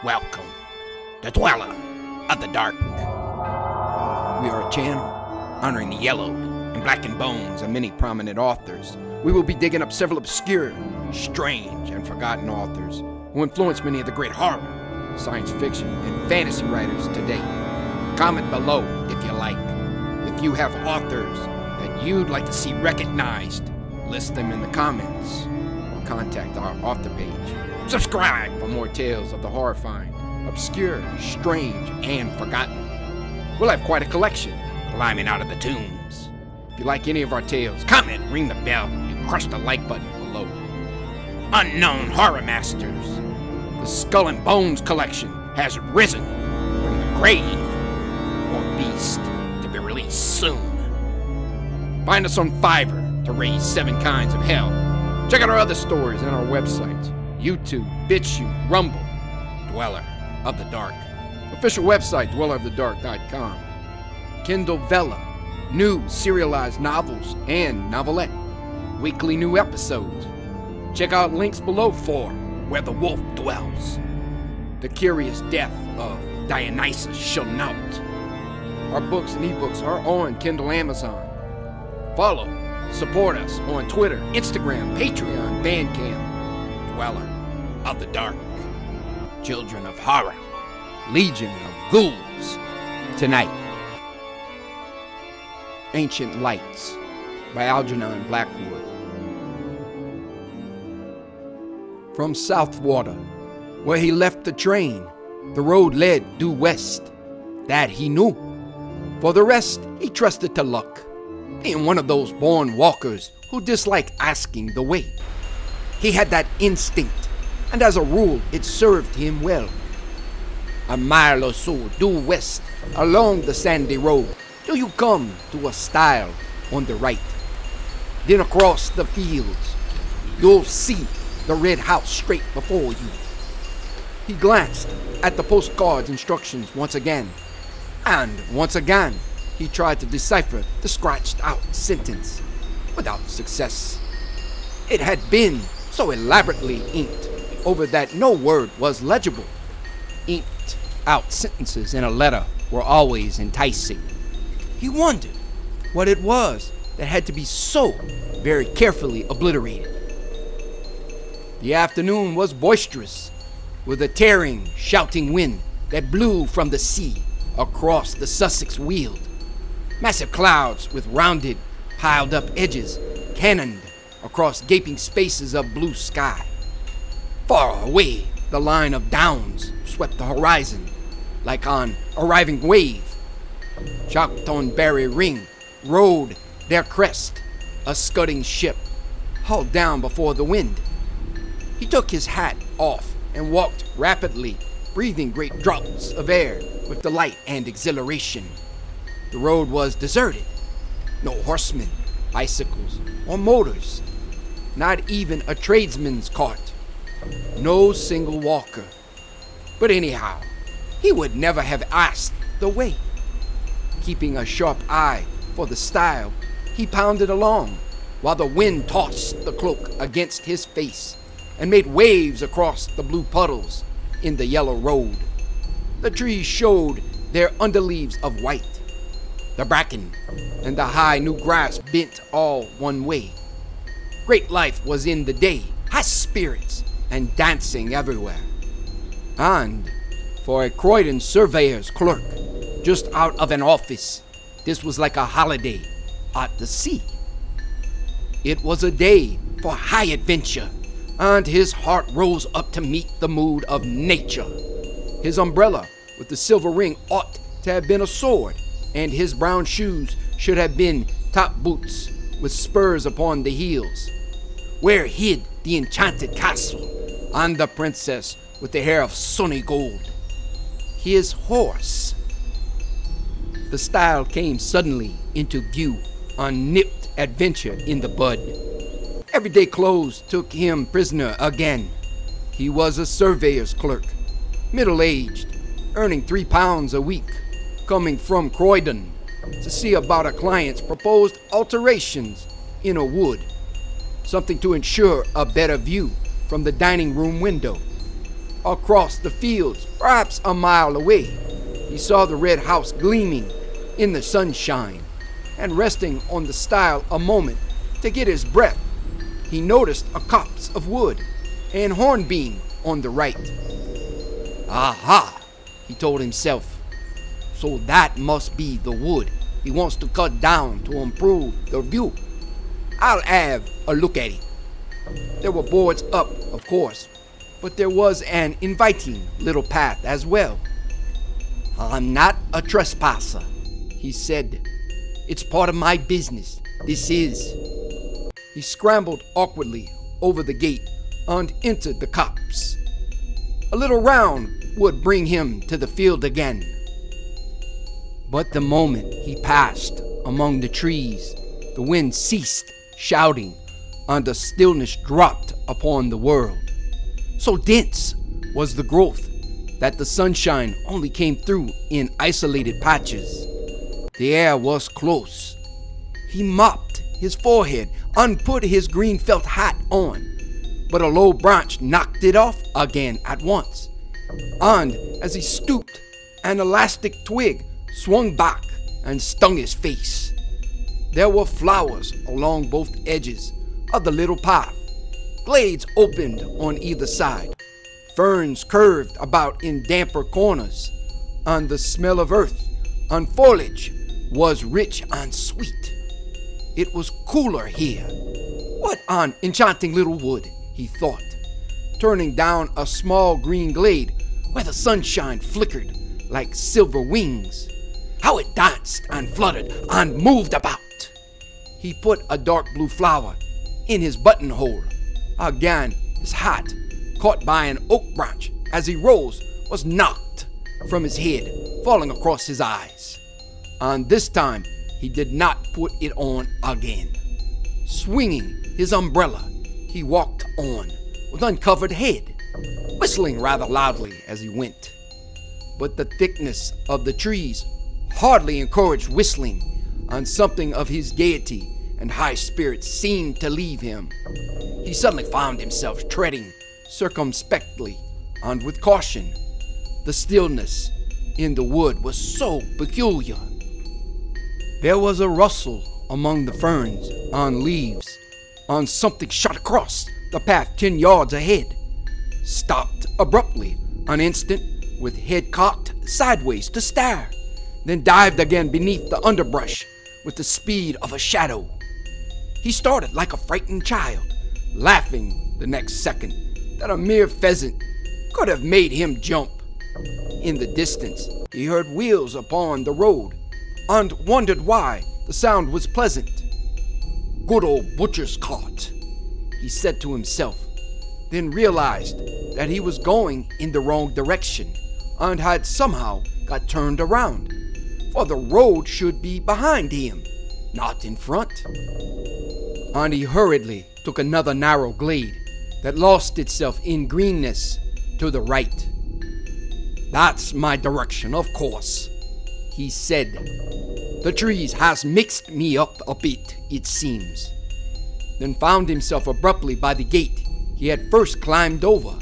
Welcome, the Dweller of the Dark. We are a channel honoring the yellowed and blackened bones of many prominent authors. We will be digging up several obscure, strange, and forgotten authors who influenced many of the great horror, science fiction, and fantasy writers today. Comment below if you like. If you have authors that you'd like to see recognized, list them in the comments or contact our author page. Subscribe for more tales of the horrifying, obscure, strange, and forgotten. We'll have quite a collection climbing out of the tombs. If you like any of our tales, comment, ring the bell, and crush the like button below. Unknown Horror Masters. The Skull and Bones collection has risen from the grave or beast to be released soon. Find us on Fiverr to raise 7 kinds of hell. Check out our other stories on our websites. YouTube, BitChute, Rumble, Dweller of the Dark. Official website, dwellerofthedark.com. Kindle Vella, new serialized novels and novelette. Weekly new episodes. Check out links below for Where the Wolf Dwells. The Curious Death of Dionysus Shall-Not. Our books and ebooks are on Kindle Amazon. Follow, support us on Twitter, Instagram, Patreon, Bandcamp. Dweller of the Dark, Children of Horror, Legion of Ghouls. Tonight, Ancient Lights by Algernon Blackwood. From Southwater, where he left the train, the road led due west. That he knew. For the rest, he trusted to luck, being one of those born walkers who dislike asking the way. He had that instinct, and as a rule, it served him well. A mile or so due west, along the sandy road, till you come to a stile on the right. Then across the fields, you'll see the red house straight before you. He glanced at the postcard's instructions once again, and once again, he tried to decipher the scratched-out sentence, without success. It had been so elaborately inked over that no word was legible. Inked out sentences in a letter were always enticing. He wondered what it was that had to be so very carefully obliterated. The afternoon was boisterous, with a tearing, shouting wind that blew from the sea across the Sussex Weald. Massive clouds with rounded, piled-up edges cannoned across gaping spaces of blue sky. Far away, the line of downs swept the horizon like an arriving wave. Choctonberry Ring rode their crest, a scudding ship, hulled down before the wind. He took his hat off and walked rapidly, breathing great draughts of air with delight and exhilaration. The road was deserted. No horsemen, bicycles, or motors. Not even a tradesman's cart. No single walker. But anyhow, he would never have asked the way. Keeping a sharp eye for the stile, he pounded along, while the wind tossed the cloak against his face and made waves across the blue puddles in the yellow road. The trees showed their underleaves of white. The bracken and the high new grass bent all one way. Great life was in the day, high spirits and dancing everywhere. And for a Croydon surveyor's clerk, just out of an office, this was like a holiday at the sea. It was a day for high adventure, and his heart rose up to meet the mood of nature. His umbrella with the silver ring ought to have been a sword, and his brown shoes should have been top boots with spurs upon the heels. Where hid the enchanted castle and the princess with the hair of sunny gold? His horse. The stile came suddenly into view, unnipped adventure in the bud. Everyday clothes took him prisoner again. He was a surveyor's clerk, middle-aged, earning £3 a week, coming from Croydon to see about a client's proposed alterations in a wood. Something to ensure a better view from the dining room window. Across the fields, Perhaps a mile away, he saw the red house gleaming in the sunshine, and resting on the stile a moment to get his breath, he noticed a copse of wood and hornbeam on the right. Aha, he told himself. So that must be the wood he wants to cut down to improve the view. I'll have a look at it. There were boards up, of course, but there was an inviting little path as well. I'm not a trespasser, he said. It's part of my business, this is. He scrambled awkwardly over the gate and entered the copse. A little round would bring him to the field again. But the moment he passed among the trees, the wind ceased shouting, and the stillness dropped upon the world. So dense was the growth that the sunshine only came through in isolated patches. The air was close. He mopped his forehead and put his green felt hat on, but a low branch knocked it off again at once. And as he stooped, an elastic twig swung back and stung his face. There were flowers along both edges of the little path. Glades opened on either side. Ferns curved about in damper corners, and the smell of earth and foliage was rich and sweet. It was cooler here. What an enchanting little wood, he thought, turning down a small green glade where the sunshine flickered like silver wings. How it danced and fluttered and moved about. He put a dark blue flower in his buttonhole. Again, his hat, caught by an oak branch as he rose, was knocked from his head, falling across his eyes. And this time, he did not put it on again. Swinging his umbrella, he walked on with uncovered head, whistling rather loudly as he went. But the thickness of the trees hardly encouraged whistling, and something of his gaiety and high spirits seemed to leave him. He suddenly found himself treading circumspectly and with caution. The stillness in the wood was so peculiar. There was a rustle among the ferns and leaves, and something shot across the path 10 yards ahead, stopped abruptly an instant with head cocked sideways to stare, then dived again beneath the underbrush with the speed of a shadow. He started like a frightened child, laughing the next second that a mere pheasant could have made him jump. In the distance, he heard wheels upon the road and wondered why the sound was pleasant. Good old butcher's cart, he said to himself, then realized that he was going in the wrong direction and had somehow got turned around, for the road should be behind him, not in front. And he hurriedly took another narrow glade that lost itself in greenness to the right. That's my direction, of course, he said. The trees has mixed me up a bit, it seems. Then found himself abruptly by the gate he had first climbed over.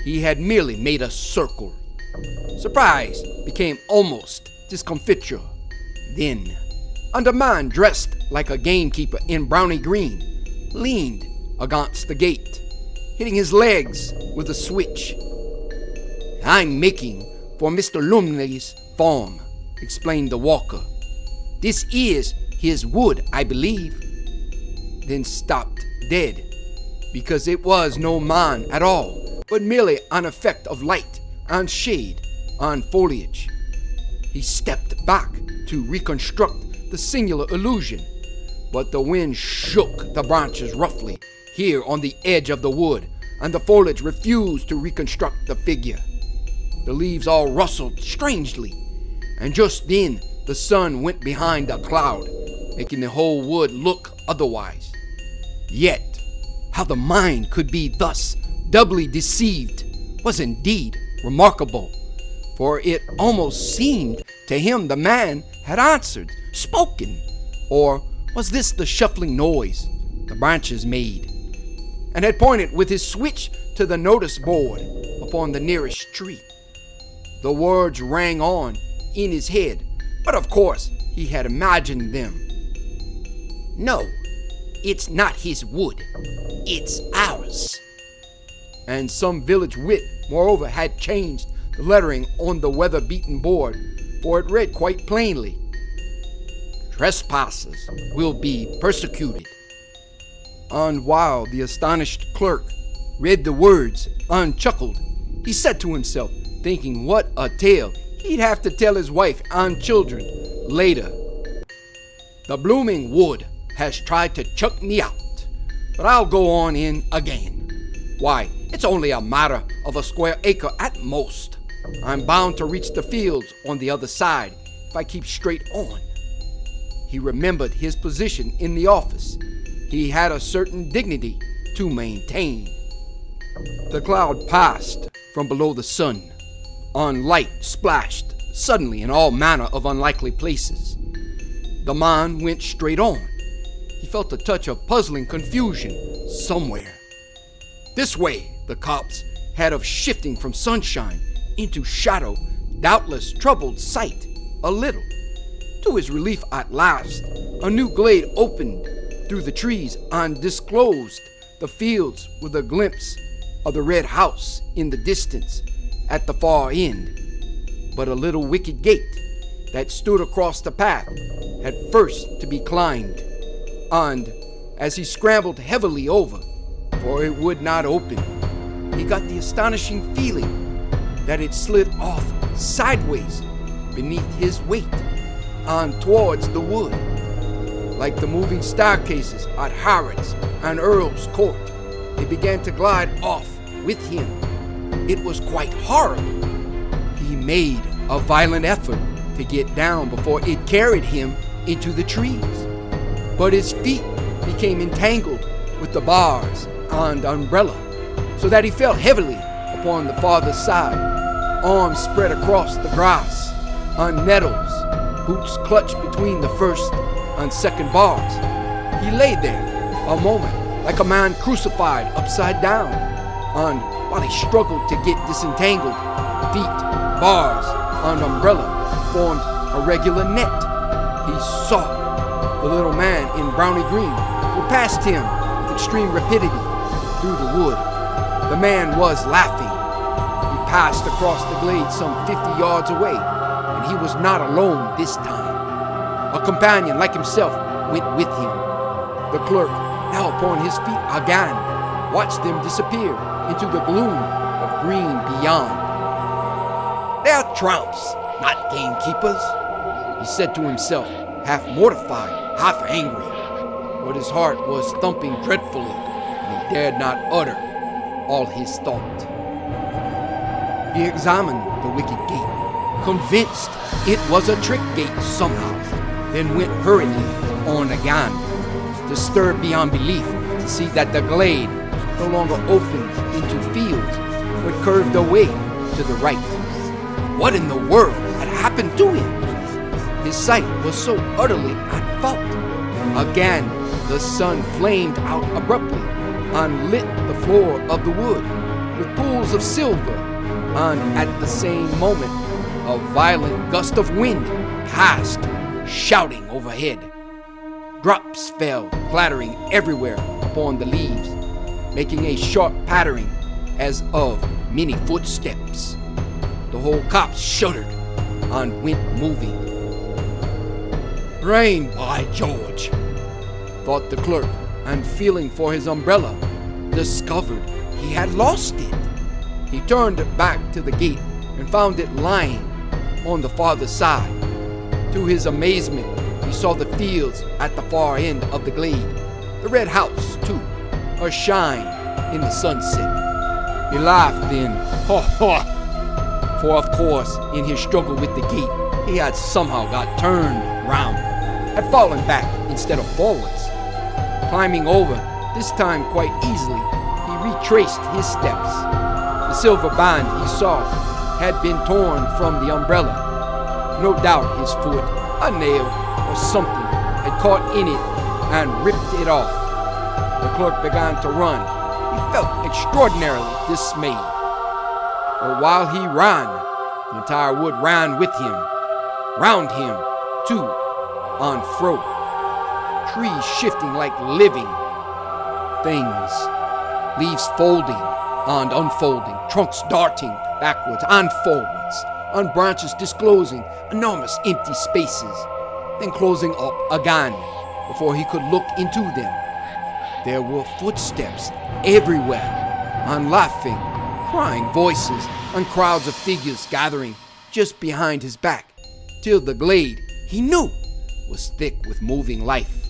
He had merely made a circle. Surprise became almost discomfiture. Then, and a man dressed like a gamekeeper in brownie green leaned against the gate, hitting his legs with a switch. I'm making for Mr. Lumley's farm, explained the walker. This is his wood, I believe. Then stopped dead, because it was no man at all, but merely an effect of light and shade and foliage. He stepped back to reconstruct the singular illusion, but the wind shook the branches roughly here on the edge of the wood, and the foliage refused to reconstruct the figure. The leaves all rustled strangely, and just then the sun went behind a cloud, making the whole wood look otherwise. Yet, how the mind could be thus doubly deceived was indeed remarkable, for it almost seemed to him the man had answered, spoken, or was this the shuffling noise the branches made, and had pointed with his switch to the notice board upon the nearest tree. The words rang on in his head, but of course he had imagined them. "No, it's not his wood. It's ours." And some village wit, moreover, had changed the lettering on the weather-beaten board, for it read quite plainly, "Trespassers will be persecuted." And while the astonished clerk read the words and chuckled, he said to himself, thinking what a tale he'd have to tell his wife and children later. "The blooming wood has tried to chuck me out, but I'll go on in again. Why, it's only a matter of a square acre at most. I'm bound to reach the fields on the other side if I keep straight on." He remembered his position in the office. He had a certain dignity to maintain. The cloud passed from below the sun, and light splashed suddenly in all manner of unlikely places. The man went straight on. He felt a touch of puzzling confusion somewhere. This way the copse had of shifting from sunshine into shadow doubtless troubled sight a little. To his relief at last, a new glade opened through the trees and disclosed the fields with a glimpse of the red house in the distance at the far end. But a little wicket gate that stood across the path had first to be climbed, and as he scrambled heavily over, for it would not open, he got the astonishing feeling that it slid off sideways beneath his weight and towards the wood. Like the moving staircases at Harrod's and Earl's Court, it began to glide off with him. It was quite horrible. He made a violent effort to get down before it carried him into the trees, but his feet became entangled with the bars and umbrella, so that he fell heavily upon the farther side, arms spread across the grass and nettles, boots clutched between the first and second bars. He lay there a moment like a man crucified upside down, and while he struggled to get disentangled, feet, bars, and umbrella formed a regular net. He saw the little man in browny green who passed him with extreme rapidity through the wood. The man was laughing. He passed across the glade some 50 yards away, and he was not alone this time. A companion like himself went with him. The clerk, now upon his feet again, watched them disappear into the gloom of green beyond. "They're tramps, not gamekeepers," he said to himself, half mortified, half angry. But his heart was thumping dreadfully, and he dared not utter all his thought. He examined the wicket gate, convinced it was a trick gate somehow, then went hurriedly on again, disturbed beyond belief to see that the glade no longer opened into fields, but curved away to the right. What in the world had happened to him? His sight was so utterly at fault. Again, the sun flamed out abruptly and lit the floor of the wood with pools of silver, and at the same moment, a violent gust of wind passed, shouting overhead. Drops fell, clattering everywhere upon the leaves, making a sharp pattering as of many footsteps. The whole copse shuddered and went moving. "Rain, by George," thought the clerk, and feeling for his umbrella, discovered he had lost it. He turned back to the gate and found it lying on the farther side. To his amazement, he saw the fields at the far end of the glade, the red house, too, ashine in the sunset. He laughed then, ha ha, for of course, in his struggle with the gate, he had somehow got turned round, had fallen back instead of forwards. Climbing over, this time quite easily, he retraced his steps. The silver band he saw had been torn from the umbrella. No doubt his foot, a nail, or something had caught in it and ripped it off. The clerk began to run. He felt extraordinarily dismayed. But while he ran, The entire wood ran with him, round him, to and fro, trees shifting like living things, leaves folding and unfolding, trunks darting backwards and forwards, and branches disclosing enormous empty spaces, then closing up again before he could look into them. There were footsteps everywhere, and laughing, crying voices, and crowds of figures gathering just behind his back, till the glade, he knew, was thick with moving life.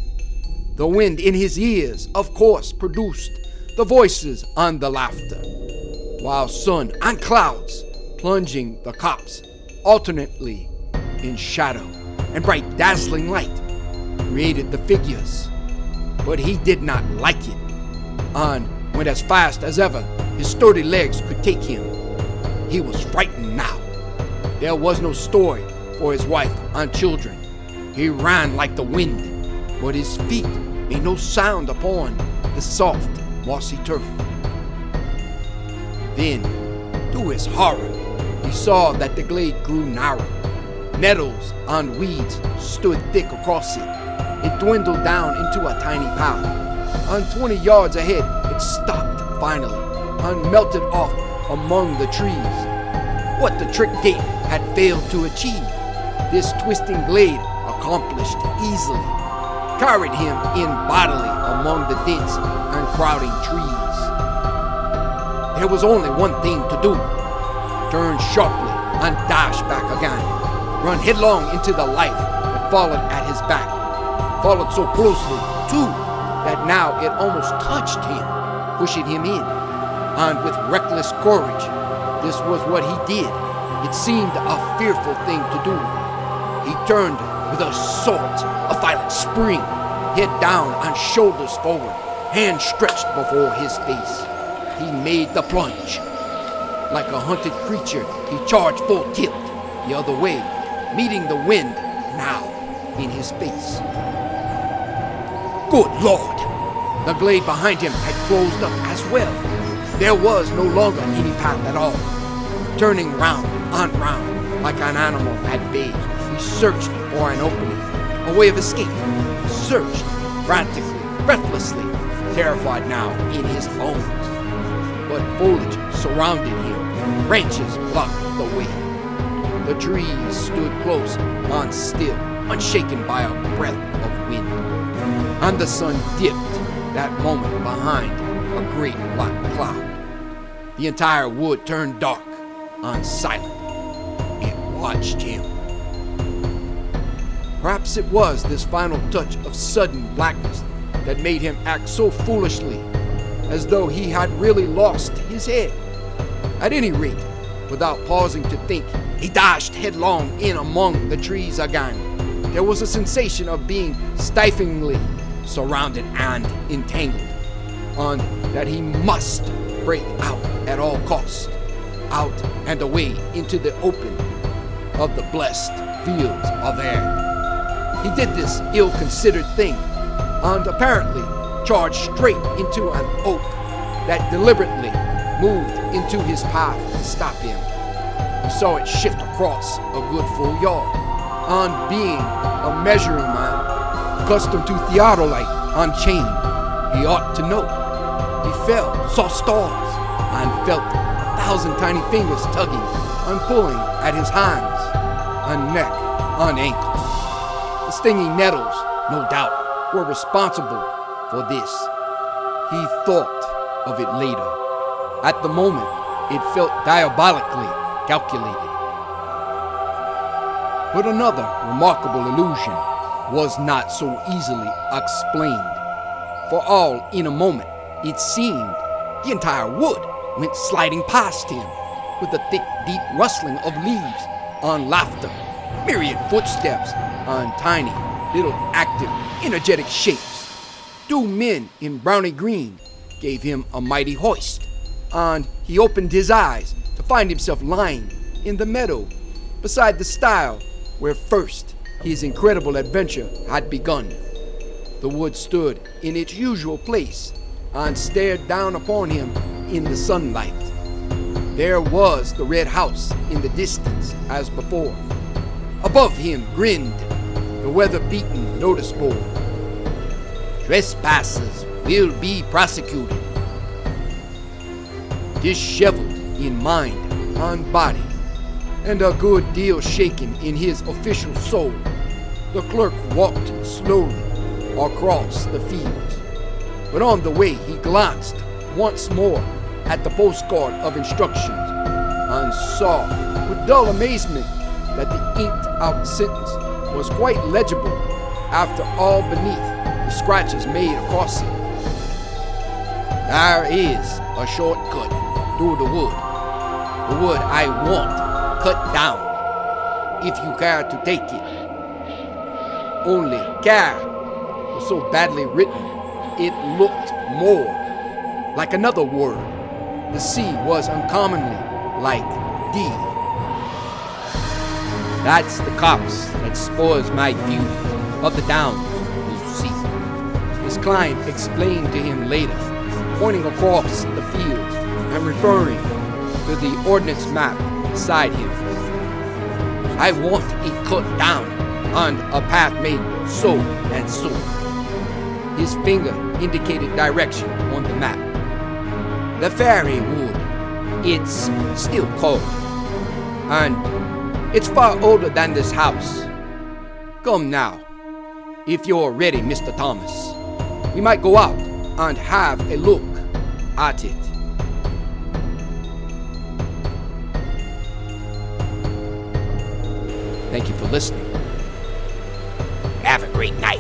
The wind in his ears, of course, produced the voices and the laughter, while sun and clouds, plunging the copse alternately in shadow and bright dazzling light, created the figures. But he did not like it, and went as fast as ever his sturdy legs could take him. He was frightened now. There was no story for his wife and children. He ran like the wind, but his feet made no sound upon the soft, mossy turf. Then, to his horror, he saw that the glade grew narrow. Nettles and weeds stood thick across it. It dwindled down into a tiny path, and 20 yards ahead it stopped finally and melted off among the trees. What the trick gate had failed to achieve, this twisting glade accomplished easily, carried him in bodily among the dense and crowding trees. There was only one thing to do: turn sharply and dash back again, run headlong into the life that followed at his back, followed so closely, too, that now it almost touched him, pushing him in. And with reckless courage, this was what he did. It seemed a fearful thing to do. He turned with a sort of violent spring, head down and shoulders forward, hands stretched before his face. He made the plunge. Like a hunted creature, he charged full tilt the other way, meeting the wind now in his face. Good Lord! The glade behind him had closed up as well. There was no longer any path at all. Turning round and round like an animal at bay, he searched for an opening, a way of escape. Searched frantically, breathlessly, terrified now in his bones. But foliage surrounded him, branches blocked the way. The trees stood close and still, unshaken by a breath of wind. And the sun dipped that moment behind a great black cloud. The entire wood turned dark and silent. It watched him. Perhaps it was this final touch of sudden blackness that made him act so foolishly, as though he had really lost his head. At any rate, without pausing to think, he dashed headlong in among the trees again. There was a sensation of being stiflingly surrounded and entangled, and that he must break out at all costs, out and away into the open of the blessed fields of air. He did this ill-considered thing, and apparently charged straight into an oak that deliberately moved into his path to stop him. He saw it shift across a good full yard, and being a measuring man, accustomed to theodolite on chain, he ought to know. He fell, saw stars, and felt 1,000 tiny fingers tugging and pulling at his hands and neck and ankles. The stinging nettles, no doubt, were responsible for this. He thought of it later. At the moment, it felt diabolically calculated. But another remarkable illusion was not so easily explained. For all in a moment, it seemed the entire wood went sliding past him, with a thick, deep rustling of leaves and laughter, myriad footsteps, and tiny, little active, energetic shapes. 2 men in browny green gave him a mighty hoist, and he opened his eyes to find himself lying in the meadow beside the stile where first his incredible adventure had begun. The wood stood in its usual place and stared down upon him in the sunlight. There was the red house in the distance as before. Above him grinned the weather-beaten notice board. Trespassers will be prosecuted. Disheveled in mind and body, and a good deal shaken in his official soul, the clerk walked slowly across the fields. But on the way he glanced once more at the postcard of instructions and saw with dull amazement that the inked-out sentence was quite legible after all beneath the scratches made across it. There is a shortcut through the wood I want cut down, if you care to take it. Only care was so badly written, it looked more like another word. The C was uncommonly like D. That's the copse that spoils my view of the downs, you see. His client explained to him later, pointing across the fields and referring to the ordnance map beside him. I want it cut down and a path made so and so. His finger indicated direction on the map. The fairy wood, it's still called, and it's far older than this house. Come now, if you're ready, Mr. Thomas. We might go out and have a look at it. Thank you for listening. Have a great night.